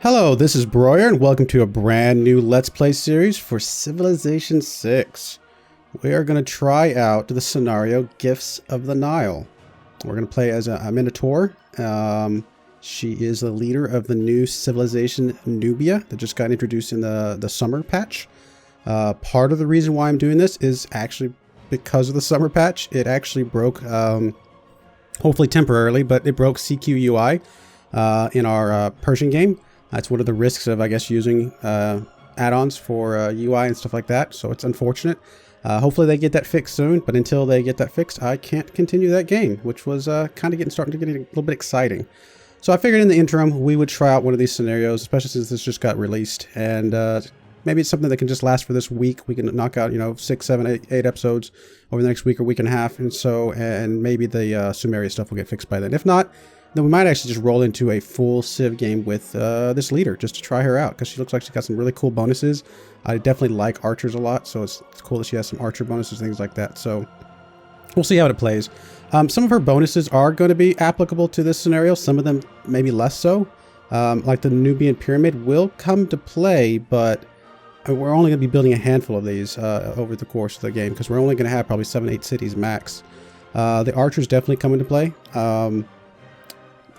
Hello, this is Broyer, and welcome to a brand new Let's Play series for Civilization 6. We are going to try out the scenario Gifts of the Nile. We're going to play as a Minotaur. She is the leader of the new civilization Nubia that just got introduced in the summer patch. Part of the reason why I'm doing this is actually because of the summer patch. It actually broke, hopefully temporarily, but it broke CQ UI in our Persian game. That's one of the risks of, I guess, using add-ons for UI and stuff like that. So it's unfortunate. Hopefully they get that fixed soon. But until they get that fixed, I can't continue that game, which was kind of starting to get a little bit exciting. So I figured in the interim, we would try out one of these scenarios, especially since this just got released. And maybe it's something that can just last for this week. We can knock out, 6, 7, 8 episodes over the next week or week and a half. And maybe the Sumeria stuff will get fixed by then. If not, then we might actually just roll into a full Civ game with this leader just to try her out, because she looks like she's got some really cool bonuses. I definitely like archers a lot, so it's cool that she has some archer bonuses, things like that. So we'll see how it plays. Some of her bonuses are going to be applicable to this scenario. Some of them maybe less so. Like the Nubian pyramid will come to play, but we're only going to be building a handful of these over the course of the game, because we're only going to have probably 7, 8 cities max. The archers definitely come into play.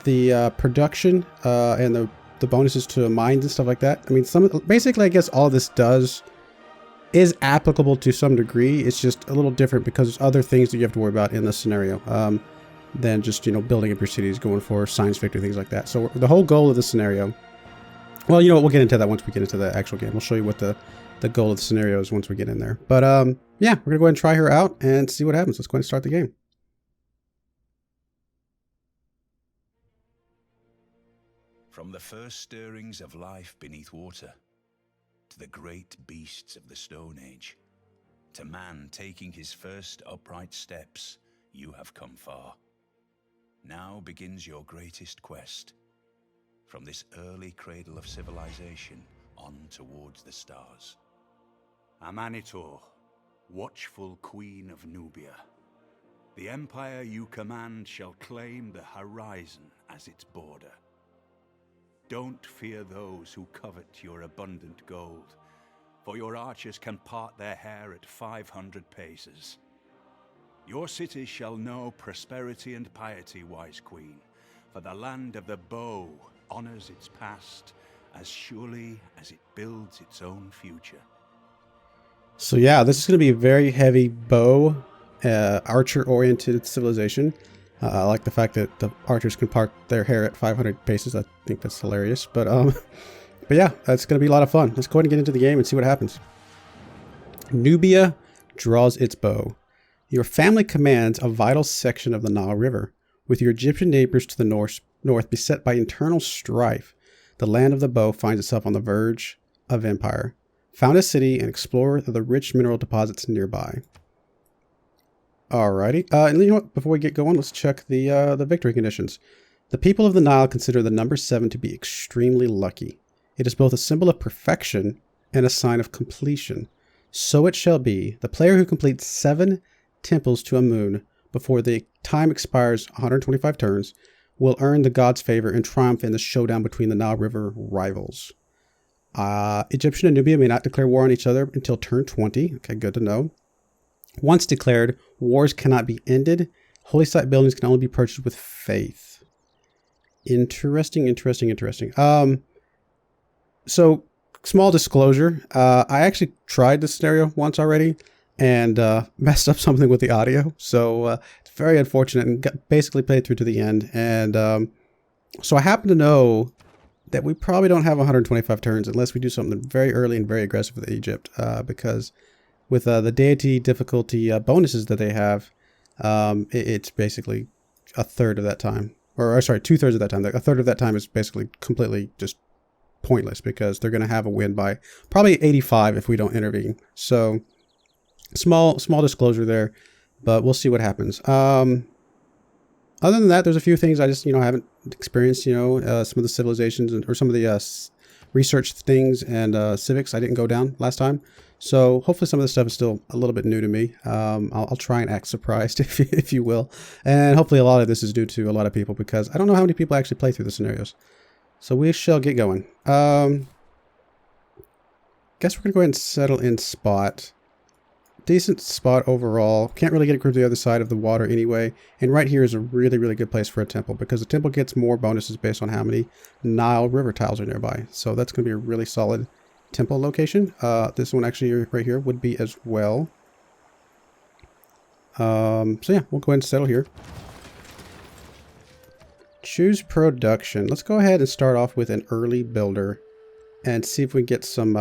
The production and the bonuses to mines and stuff like that. I mean, basically, I guess all this is applicable to some degree. It's just a little different because there's other things that you have to worry about in this scenario than just, building up your cities, going for science victory, things like that. So the whole goal of the scenario, well, we'll get into that once we get into the actual game. We'll show you what the goal of the scenario is once we get in there. But yeah, we're going to go ahead and try her out and see what happens. Let's go ahead and start the game. From the first stirrings of life beneath water, to the great beasts of the Stone Age, to man taking his first upright steps, you have come far. Now begins your greatest quest, from this early cradle of civilization on towards the stars. Amanitor, watchful queen of Nubia, the empire you command shall claim the horizon as its border. Don't fear those who covet your abundant gold, for your archers can part their hair at 500 paces. Your cities shall know prosperity and piety, wise queen, for the land of the bow honors its past as surely as it builds its own future. So yeah, this is going to be a very heavy bow, archer-oriented civilization. I like the fact that the archers can part their hair at 500 paces. I think that's hilarious. But yeah, that's going to be a lot of fun. Let's go ahead and get into the game and see what happens. Nubia draws its bow. Your family commands a vital section of the Nile River. With your Egyptian neighbors to the north beset by internal strife, the land of the bow finds itself on the verge of empire. Found a city and explore the rich mineral deposits nearby. Alrighty, and you know what? Before we get going, let's check the victory conditions. The people of the Nile consider the number 7 to be extremely lucky. It is both a symbol of perfection and a sign of completion. So it shall be. The player who completes 7 temples to Amun before the time expires 125 turns will earn the god's favor and triumph in the showdown between the Nile River rivals. Egyptian and Nubia may not declare war on each other until turn 20. Okay, good to know. Once declared, wars cannot be ended. Holy site buildings can only be purchased with faith. Interesting. So, small disclosure. I actually tried this scenario once already and messed up something with the audio. So, it's very unfortunate and basically played through to the end. And so I happen to know that we probably don't have 125 turns unless we do something very early and very aggressive with Egypt. Because with the Deity difficulty bonuses that they have, it's basically a third of that time. Or sorry, 2/3 of that time. A third of that time is basically completely just pointless because they're going to have a win by probably 85 if we don't intervene. So small disclosure there, but we'll see what happens. Other than that, there's a few things I just, haven't experienced, some of the civilizations or some of the research things and civics I didn't go down last time. So hopefully some of this stuff is still a little bit new to me. I'll try and act surprised, if you will. And hopefully a lot of this is due to a lot of people because I don't know how many people actually play through the scenarios. So we shall get going. Guess we're going to go ahead and settle in spot. Decent spot overall. Can't really get it to the other side of the water anyway. And right here is a really, really good place for a temple, because the temple gets more bonuses based on how many Nile River tiles are nearby. So that's going to be a really solid temple location. This one actually right here would be as well. So yeah, we'll go ahead and settle here. Choose production. Let's go ahead and start off with an early builder and see if we can get some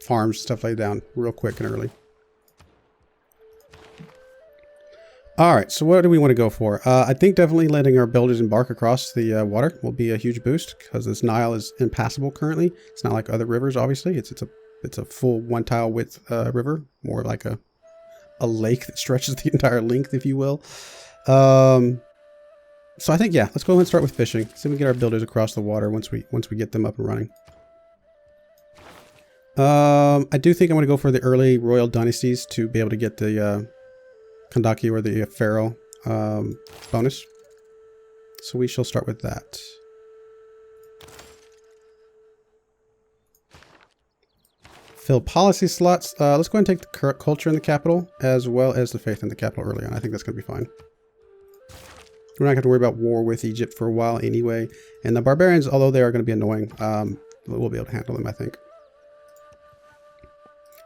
farms, stuff laid down real quick and early. All right, so what do we want to go for? I think definitely letting our builders embark across the water will be a huge boost, because this Nile is impassable currently. It's not like other rivers, obviously. It's a full one tile width river, more like a lake that stretches the entire length, if you will. So I think, yeah, let's go ahead and start with fishing. See if we can get our builders across the water once we get them up and running. I do think I'm going to go for the early royal dynasties to be able to get the Kandaki or the Pharaoh bonus. So we shall start with that. Fill policy slots. Let's go ahead and take the culture in the capital as well as the faith in the capital early on. I think that's going to be fine. We're not going to worry about war with Egypt for a while anyway. And the barbarians, although they are going to be annoying, we'll be able to handle them, I think.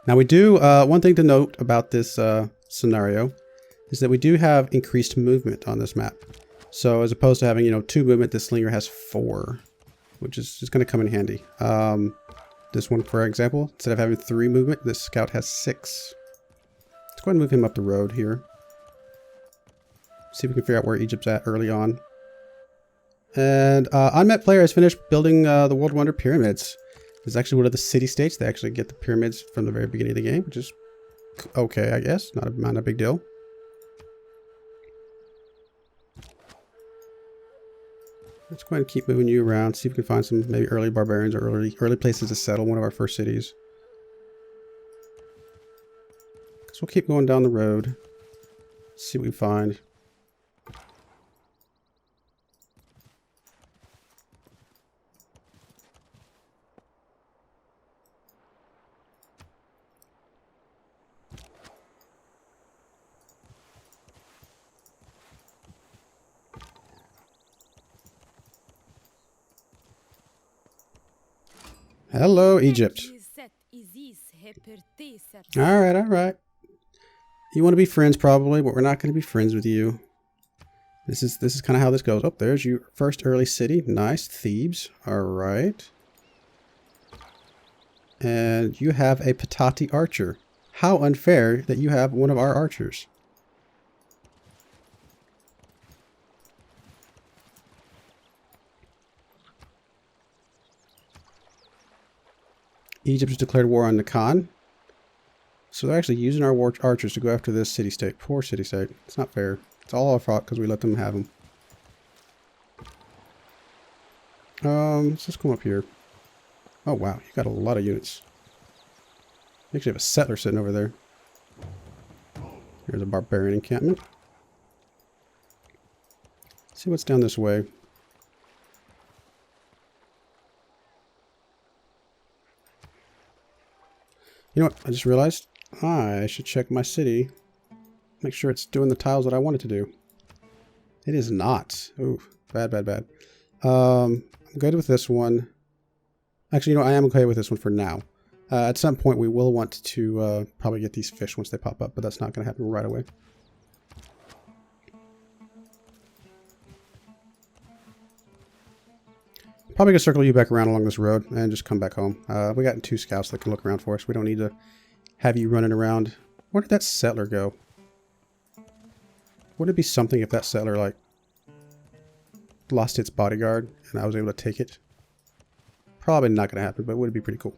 Now we do, one thing to note about this scenario is that we do have increased movement on this map. So as opposed to having, 2 movement, this slinger has 4, which is just going to come in handy. This one, for example, instead of having 3 movement, this scout has 6. Let's go ahead and move him up the road here. See if we can figure out where Egypt's at early on. And Unmet Player has finished building the World Wonder Pyramids. It's actually one of the city-states. They actually get the pyramids from the very beginning of the game, which is okay, I guess. Not a big deal. Let's go ahead and keep moving you around. See if we can find some maybe early barbarians or early places to settle, one of our first cities. So we'll keep going down the road. See what we find. Hello, Egypt. All right. You want to be friends probably, but we're not going to be friends with you. This is kind of how this goes. Oh, there's your first early city. Nice. Thebes. All right. And you have a Patati archer. How unfair that you have one of our archers. Egypt has declared war on the Khan. So they're actually using our archers to go after this city-state. Poor city-state. It's not fair. It's all our fault because we let them have them. Let's just come up here. Oh, wow. You got a lot of units. You actually have a settler sitting over there. Here's a barbarian encampment. Let's see what's down this way. You know what? I just realized I should check my city. Make sure it's doing the tiles that I want it to do. It is not. Ooh, bad. I'm good with this one. Actually, I am okay with this one for now. At some point, we will want to probably get these fish once they pop up, but that's not going to happen right away. Probably going to circle you back around along this road and just come back home. We got 2 scouts that can look around for us. We don't need to have you running around. Where did that settler go? Would it be something if that settler, like, lost its bodyguard and I was able to take it? Probably not going to happen, but would it be pretty cool?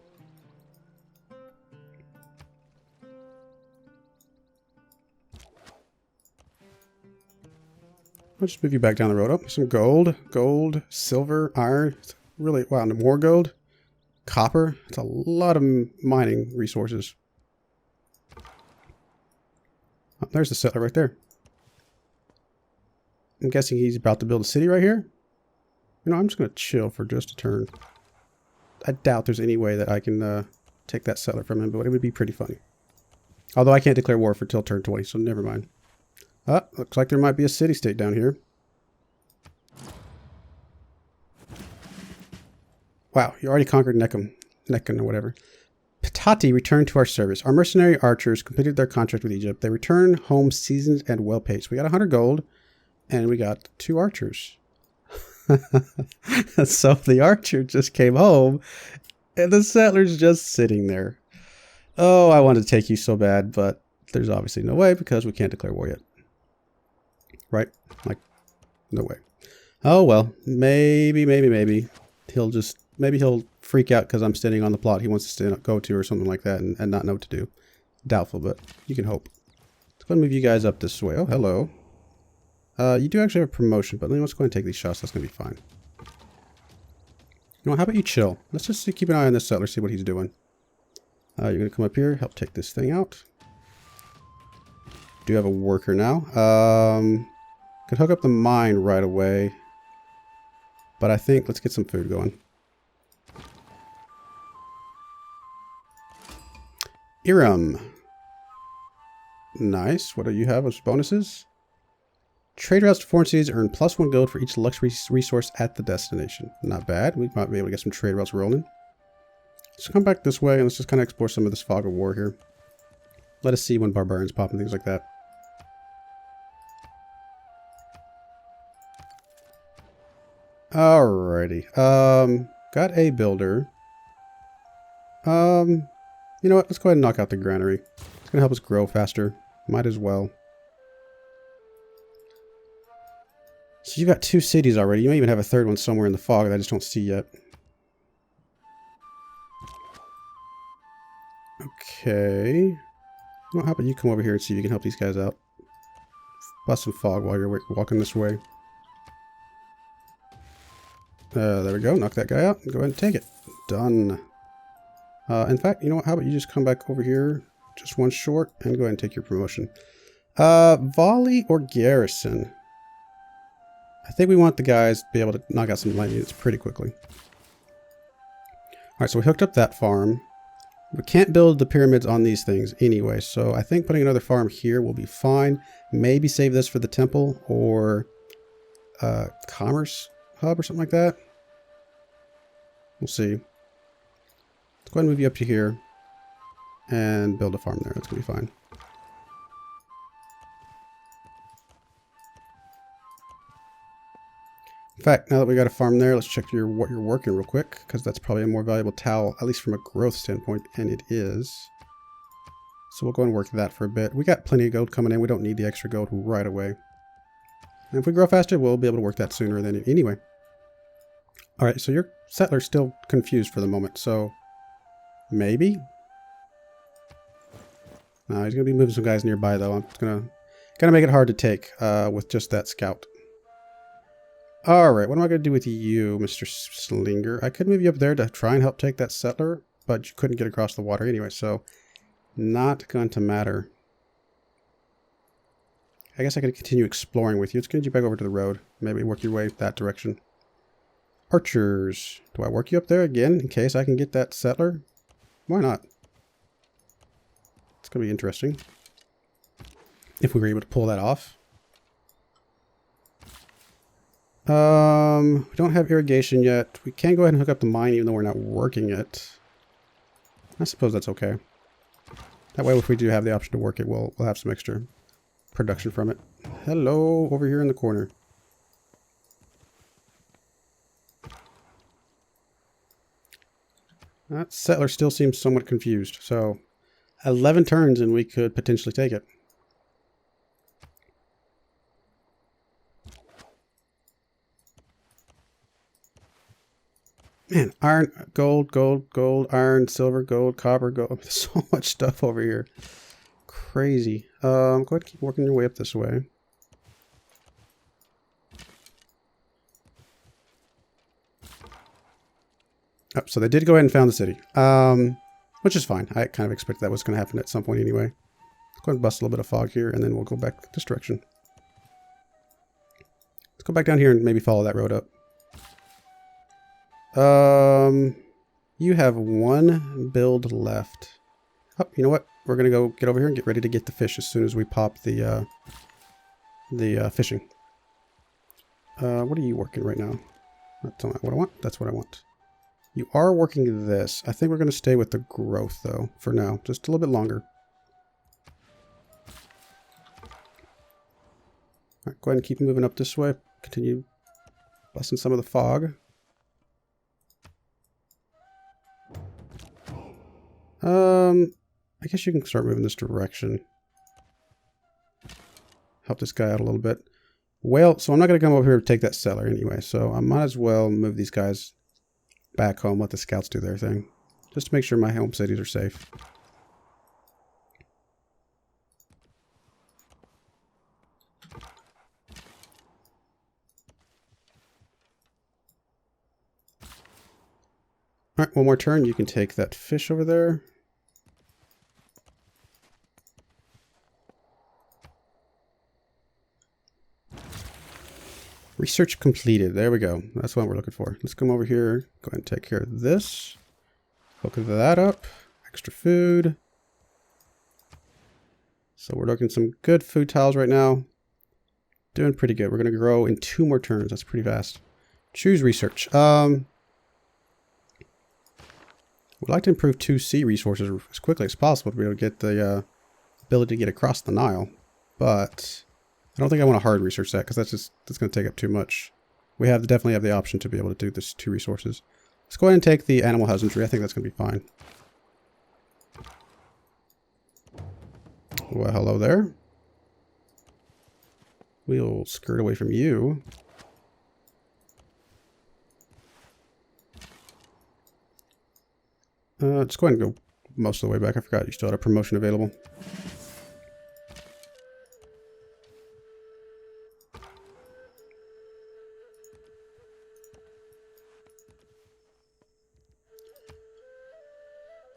I'll just move you back down the road. Oh, some gold, silver, iron. It's really, wow, more gold. Copper. It's a lot of mining resources. Oh, there's the settler right there. I'm guessing he's about to build a city right here. You know, I'm just going to chill for just a turn. I doubt there's any way that I can take that settler from him, but it would be pretty funny. Although I can't declare war for till turn 20, so never mind. Looks like there might be a city-state down here. Wow, you already conquered Nekon or whatever. Patati returned to our service. Our mercenary archers completed their contract with Egypt. They return home seasoned and well-paid. So we got 100 gold, and we got 2 archers. So the archer just came home, and the settler's just sitting there. Oh, I wanted to take you so bad, but there's obviously no way because we can't declare war yet. Right? Like, no way. Oh, well, maybe. Maybe he'll freak out because I'm standing on the plot he wants to go to or something like that and not know what to do. Doubtful, but you can hope. Let's go and move you guys up this way. Oh, hello. You do actually have a promotion, but let's go ahead and take these shots. That's going to be fine. You know, how about you chill? Let's just keep an eye on this settler, see what he's doing. You're going to come up here, help take this thing out. Do have a worker now. Could hook up the mine right away. But I think let's get some food going. Iram. Nice. What do you have as bonuses? Trade routes to foreign cities earn +1 gold for each luxury resource at the destination. Not bad. We might be able to get some trade routes rolling. Let's come back this way and let's just kind of explore some of this fog of war here. Let us see when barbarians pop and things like that. Alrighty. Got a builder. You know what? Let's go ahead and knock out the granary. It's going to help us grow faster. Might as well. So you got 2 cities already. You may even have a 3rd one somewhere in the fog that I just don't see yet. Okay. Well, how about you come over here and see if you can help these guys out. Bust some fog while you're walking this way. There we go. Knock that guy out. Go ahead and take it. Done. In fact, you know what? How about you just come back over here, just one short, and go ahead and take your promotion. Volley or garrison? I think we want the guys to be able to knock out some light units pretty quickly. Alright, so we hooked up that farm. We can't build the pyramids on these things anyway, so I think putting another farm here will be fine. Maybe save this for the temple or commerce hub or something like that. We'll see. Let's go ahead and move you up to here and build a farm there. That's going to be fine. In fact, now that we got a farm there, let's check what you're working real quick, because that's probably a more valuable towel, at least from a growth standpoint, and it is. So we'll go and work that for a bit. We got plenty of gold coming in. We don't need the extra gold right away. And if we grow faster, we'll be able to work that sooner than anyway. All right, so your settler's still confused for the moment, so maybe? No, he's going to be moving some guys nearby, though. I'm going to make it hard to take with just that scout. All right, what am I going to do with you, Mr. Slinger? I could move you up there to try and help take that settler, but you couldn't get across the water anyway, so not going to matter. I guess I could continue exploring with you. Let's get you back over to the road. Maybe work your way that direction. Archers. Do I work you up there again in case I can get that settler? Why not? It's going to be interesting if we were able to pull that off. We don't have irrigation yet. We can go ahead and hook up the mine even though we're not working it. I suppose that's okay. That way if we do have the option to work it, we'll have some extra production from it. Hello, over here in the corner. That settler still seems somewhat confused. So 11 turns and we could potentially take it. Man, iron, gold, gold, gold, iron, silver, gold, copper, gold. So much stuff over here. Crazy. Go ahead and keep working your way up this way. Oh, so they did go ahead and found the city. Which is fine. I kind of expected that was going to happen at some point anyway. Let's go ahead and bust a little bit of fog here, and then we'll go back this direction. Let's go back down here and maybe follow that road up. You have one build left. Oh, you know what? We're gonna go get over here and get ready to get the fish as soon as we pop the fishing. What are you working right now? That's not what I want. That's what I want. You are working this. I think we're gonna stay with the growth though for now, just a little bit longer. All right, go ahead and keep moving up this way. Continue busting some of the fog. I guess you can start moving this direction. Help this guy out a little bit. Well, so I'm not going to come over here to take that cellar anyway, so I might as well move these guys back home, let the scouts do their thing. Just to make sure my home cities are safe. Alright, one more turn. You can take that fish over there. Research completed. There we go. That's what we're looking for. Let's come over here. Go ahead and take care of this. Hook that up. Extra food. So we're looking some good food tiles right now. Doing pretty good. We're going to grow in 2 more turns. That's pretty fast. Choose research. We'd like to improve 2C resources as quickly as possible to be able to get the ability to get across the Nile. But I don't think I want to hard research that because that's going to take up too much. We definitely have the option to be able to do this 2 resources. Let's go ahead and take the animal husbandry. I think that's going to be fine. Well, hello there. We'll skirt away from you. Just go ahead and go most of the way back. I forgot you still had a promotion available.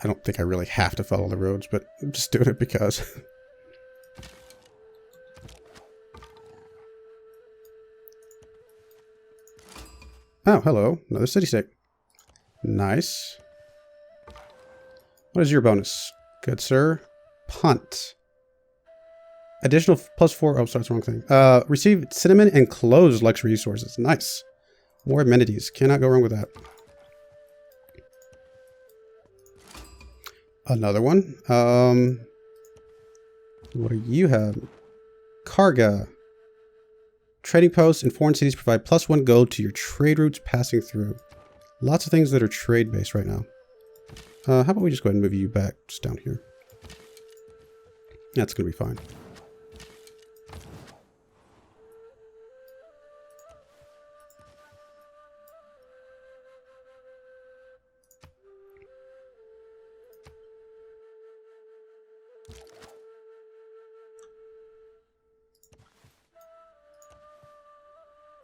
I don't think I really have to follow the roads, but I'm just doing it because. Oh, hello. Another city-state. Nice. What is your bonus? Good, sir. Punt. Additional +4. Oh, sorry, that's the wrong thing. Receive cinnamon and clothes luxury resources. Nice. More amenities. Cannot go wrong with that. Another one. What do you have? Karga. Trading posts in foreign cities provide +1 gold to your trade routes passing through. Lots of things that are trade-based right now. How about we just go ahead and move you back just down here? That's going to be fine.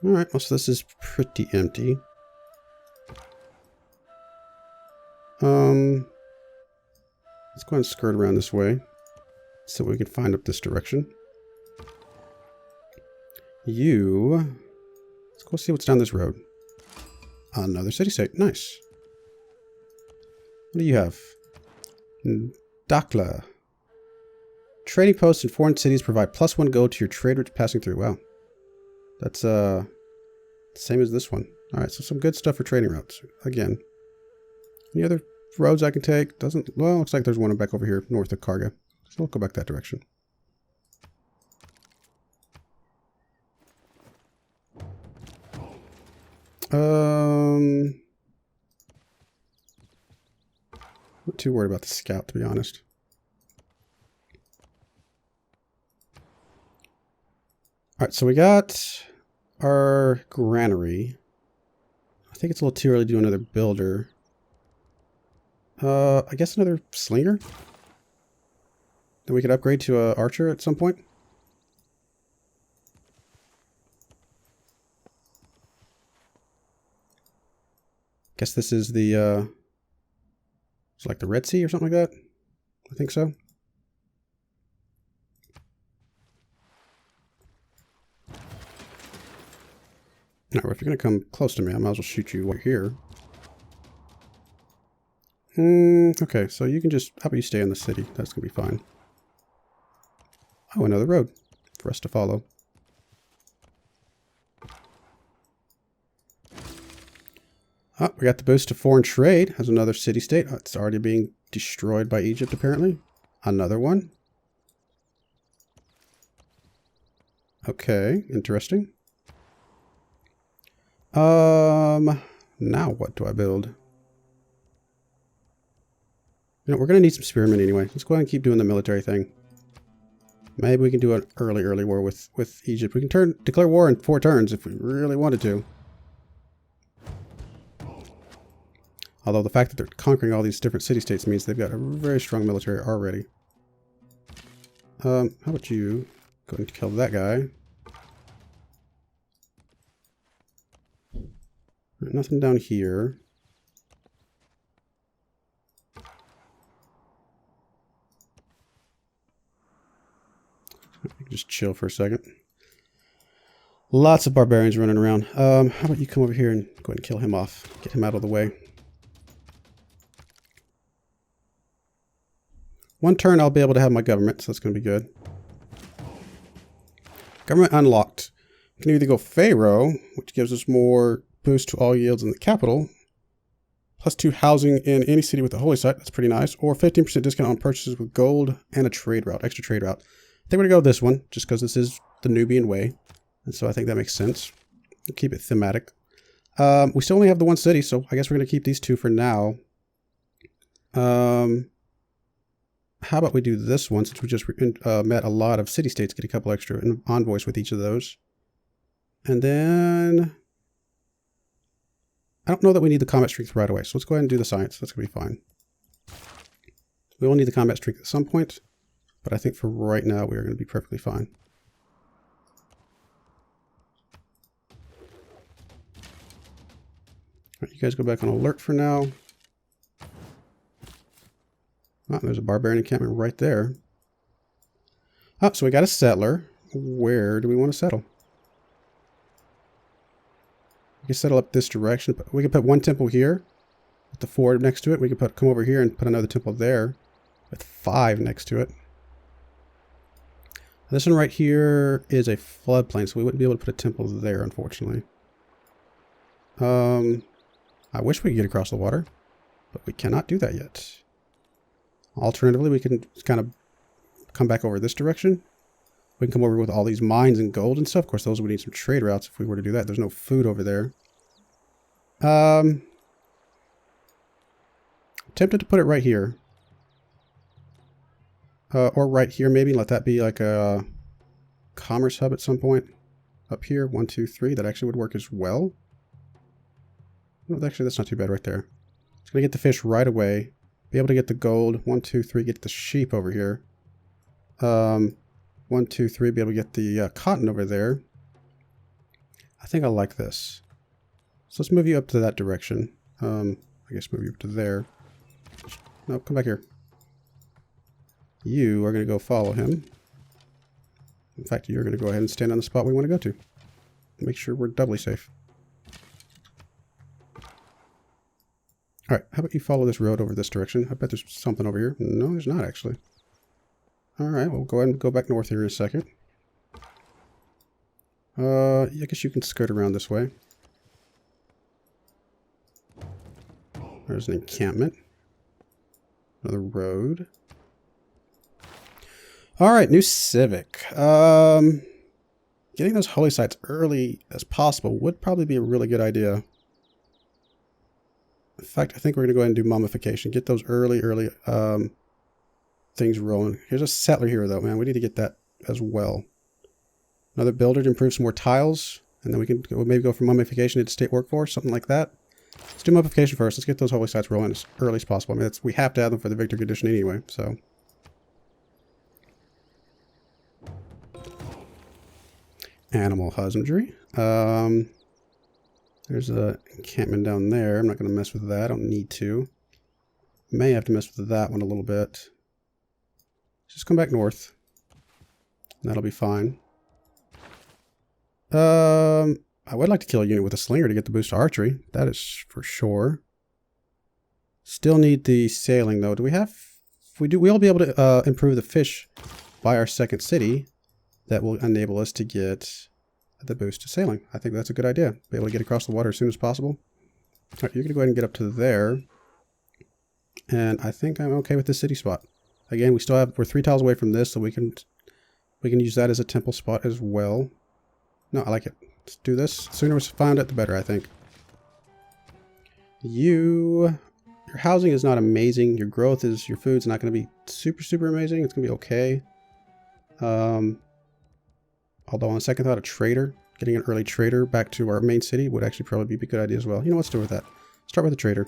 Alright, well, so this is pretty empty. Let's go ahead and skirt around this way so we can find up this direction. Let's go see what's down this road. Another city-state. Nice. What do you have? Dakla. Trading posts in foreign cities provide +1 gold to your trade routes passing through. Wow. That's the same as this one. Alright, so some good stuff for trading routes. Again. Any other roads I can take? Well, looks like there's one back over here north of Karga. So we'll go back that direction. Not too worried about the scout, to be honest. Alright, so we got our granary. I think it's a little too early to do another builder. I guess another slinger? Then we could upgrade to an archer at some point. Guess this is the, it's like the Red Sea or something like that. I think so. Alright, well, if you're going to come close to me, I might as well shoot you while you're here. Okay, so you can just... How about you stay in the city? That's going to be fine. Oh, another road for us to follow. Oh, we got the boost to foreign trade. Has another city-state. Oh, it's already being destroyed by Egypt, apparently. Another one. Okay, interesting. Now what do I build? You know, we're going to need some spearmen anyway. Let's go ahead and keep doing the military thing. Maybe we can do an early war with Egypt. We can declare war in 4 turns if we really wanted to. Although the fact that they're conquering all these different city-states means they've got a very strong military already. How about you go and kill that guy? Nothing down here. Just chill for a second. Lots of barbarians running around. How about you come over here and go ahead and kill him off. Get him out of the way. 1 turn I'll be able to have my government, so that's going to be good. Government unlocked. We can either go Pharaoh, which gives us more boost to all yields in the capital. +2 housing in any city with a holy site. That's pretty nice. Or 15% discount on purchases with gold and a trade route, extra trade route. I think we're going to go with this one, just because this is the Nubian way. And so I think that makes sense. We'll keep it thematic. We still only have the 1 city, so I guess we're going to keep these 2 for now. How about we do this one, since we just met a lot of city-states, get a couple extra envoys with each of those. And then... I don't know that we need the combat strength right away, so let's go ahead and do the science. That's going to be fine. We will need the combat strength at some point, but I think for right now we are going to be perfectly fine. All right, you guys go back on alert for now. Oh, there's a barbarian encampment right there. Oh, so we got a settler. Where do we want to settle? We can settle up this direction. We can put 1 temple here with the 4 next to it. We can come over here and put another temple there with 5 next to it. This one right here is a floodplain, so we wouldn't be able to put a temple there, unfortunately. I wish we could get across the water, but we cannot do that yet. Alternatively, we can kind of come back over this direction. We can come over with all these mines and gold and stuff. Of course, those would need some trade routes if we were to do that. There's no food over there. Tempted to put it right here. Or right here, maybe. Let that be like a commerce hub at some point. Up here, 1, 2, 3. That actually would work as well. No, actually, that's not too bad right there. It's going to get the fish right away. Be able to get the gold. 1, 2, 3. Get the sheep over here. 1, 2, 3. Be able to get the cotton over there. I think I like this. So let's move you up to that direction. I guess move you up to there. No, come back here. You are going to go follow him. In fact, you're going to go ahead and stand on the spot we want to go to. Make sure we're doubly safe. Alright, how about you follow this road over this direction? I bet there's something over here. No, there's not actually. Alright, we'll go ahead and go back north here in a second. I guess you can skirt around this way. There's an encampment. Another road. Alright, new civic. Getting those holy sites early as possible would probably be a really good idea. In fact, I think we're going to go ahead and do mummification. Get those early things rolling. Here's a settler here, though, man. We need to get that as well. Another builder to improve some more tiles. And then we can maybe go from mummification into state workforce, something like that. Let's do mummification first. Let's get those holy sites rolling as early as possible. I mean, we have to have them for the victory condition anyway, so. Animal husbandry. There's an encampment down there. I'm not going to mess with that. I don't need to. May have to mess with that one a little bit. Just come back north. That'll be fine. I would like to kill a unit with a slinger to get the boost to archery. That is for sure. Still need the sailing though. Do we have? We'll be able to improve the fish by our second city. That will enable us to get the boost to sailing. I think that's a good idea. Be able to get across the water as soon as possible. All right, you're going to go ahead and get up to there. And I think I'm okay with this city spot. Again, we're 3 tiles away from this, so we can use that as a temple spot as well. No, I like it. Let's do this. The sooner we find it, the better, I think. Your housing is not amazing. Your food's not going to be super, super amazing. It's going to be okay. Although on second thought, getting an early trader back to our main city would actually probably be a good idea as well. You know, let's do with that. Start with a trader.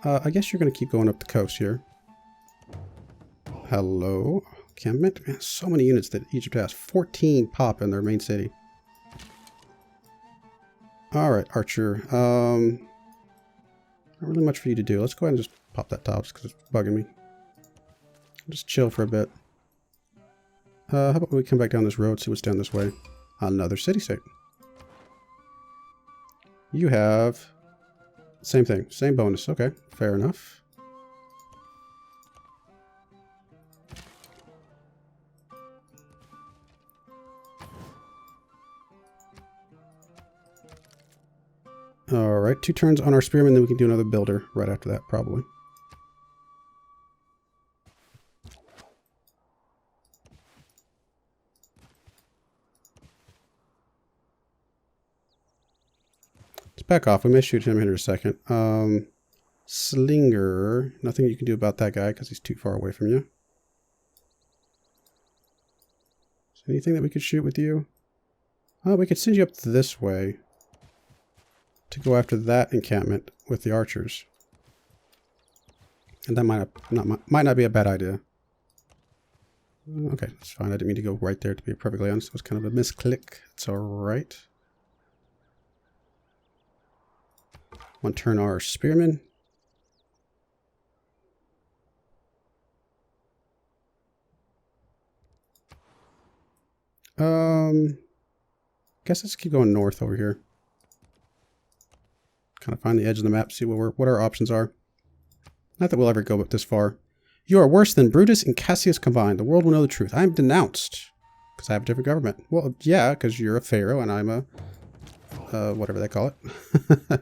I guess you're going to keep going up the coast here. Hello. Encampment. Man, so many units that Egypt has. 14 pop in their main city. Alright, Archer. Not really much for you to do. Let's go ahead and just pop that tile just because it's bugging me. Just chill for a bit. How about we come back down this road, see what's down this way. Another city-state. You have... Same thing. Same bonus. Okay. Fair enough. Alright. 2 turns on our spearman, then we can do another builder right after that, probably. Back off. We may shoot him in a second. Slinger. Nothing you can do about that guy because he's too far away from you. Is there anything that we could shoot with you? Oh, we could send you up this way to go after that encampment with the archers. And that might not be a bad idea. Okay, that's fine. I didn't mean to go right there, to be perfectly honest. It was kind of a misclick. It's alright. One turn our spearmen. Guess let's keep going north over here. Kind of find the edge of the map, see what our options are. Not that we'll ever go this far. You are worse than Brutus and Cassius combined. The world will know the truth. I am denounced because I have a different government. Well, yeah, because you're a pharaoh and I'm a whatever they call it.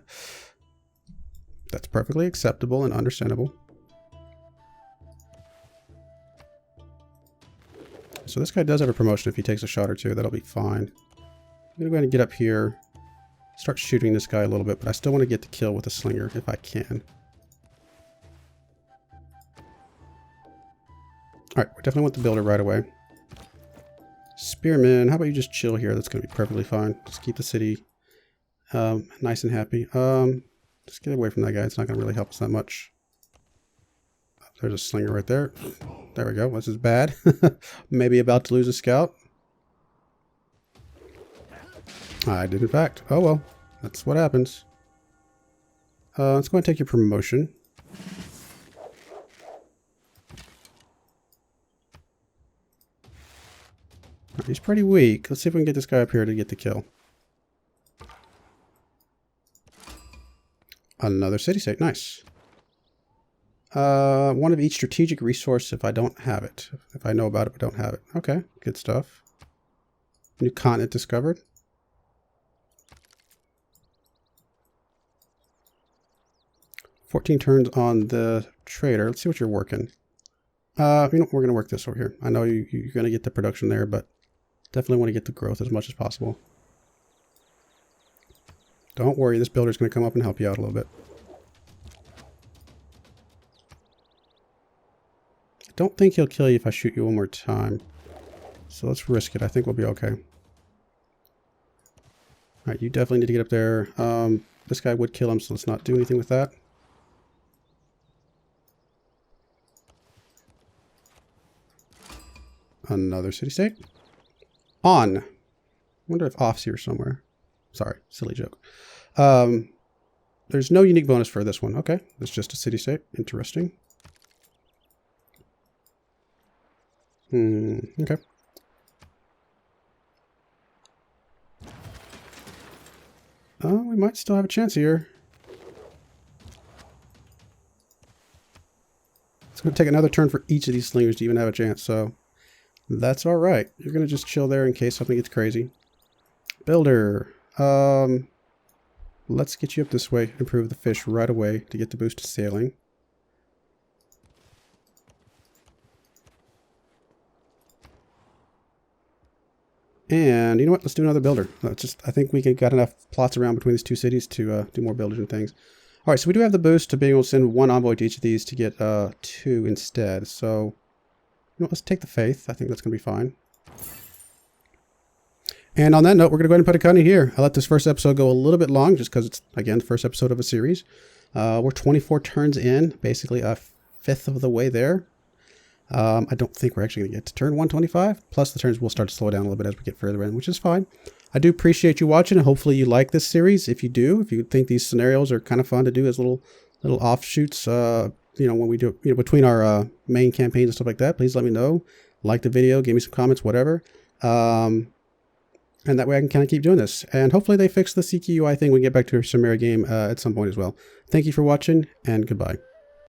That's perfectly acceptable and understandable. So this guy does have a promotion if he takes a shot or two. That'll be fine. I'm going to go ahead and get up here. Start shooting this guy a little bit, but I still want to get the kill with a slinger if I can. Alright, we definitely want the builder right away. Spearman, how about you just chill here? That's going to be perfectly fine. Just keep the city nice and happy. Just get away from that guy. It's not going to really help us that much. There's a slinger right there. There we go. This is bad. Maybe about to lose a scout. I did, in fact. Oh, well. That's what happens. Let's go and take your promotion. He's pretty weak. Let's see if we can get this guy up here to get the kill. Another city-state. Nice. One of each strategic resource if I don't have it. If I know about it but don't have it. Okay, good stuff. New continent discovered. $14 turns on the trader. Let's see what you're working. You know, we're going to work this over here. I know you're going to get the production there, but definitely want to get the growth as much as possible. Don't worry, this builder's going to come up and help you out a little bit. I don't think he'll kill you if I shoot you one more time. So let's risk it. I think we'll be okay. Alright, you definitely need to get up there. This guy would kill him, so let's not do anything with that. Another city-state. On. I wonder if off's here somewhere. Sorry, silly joke. There's no unique bonus for this one. Okay, it's just a city-state. Interesting. Okay. Oh, we might still have a chance here. going to take another turn for each of these slingers to even have a chance, so that's all right. You're going to just chill there in case something gets crazy. Builder. Let's get you up this way. Improve the fish right away to get the boost to sailing. And you know what? Let's do another builder. I think we got enough plots around between these two cities to do more builders and things. All right, so we do have the boost to being able to send one envoy to each of these to get 2 instead. So, you know, let's take the faith. I think that's going to be fine. And on that note, we're going to go ahead and put a cut in here. I let this first episode go a little bit long just because it's, again, the first episode of a series. We're 24 turns in, basically a fifth of the way there. I don't think we're actually going to get to turn 125. Plus, the turns will start to slow down a little bit as we get further in, which is fine. I do appreciate you watching, and hopefully you like this series. If you do, if you think these scenarios are kind of fun to do as little offshoots, you know, when we do, you know, between our main campaigns and stuff like that, please let me know. Like the video, give me some comments, whatever. And that way I can kind of keep doing this. And hopefully they fix the CQUI thing when we get back to our Sumeria game at some point as well. Thank you for watching, and goodbye.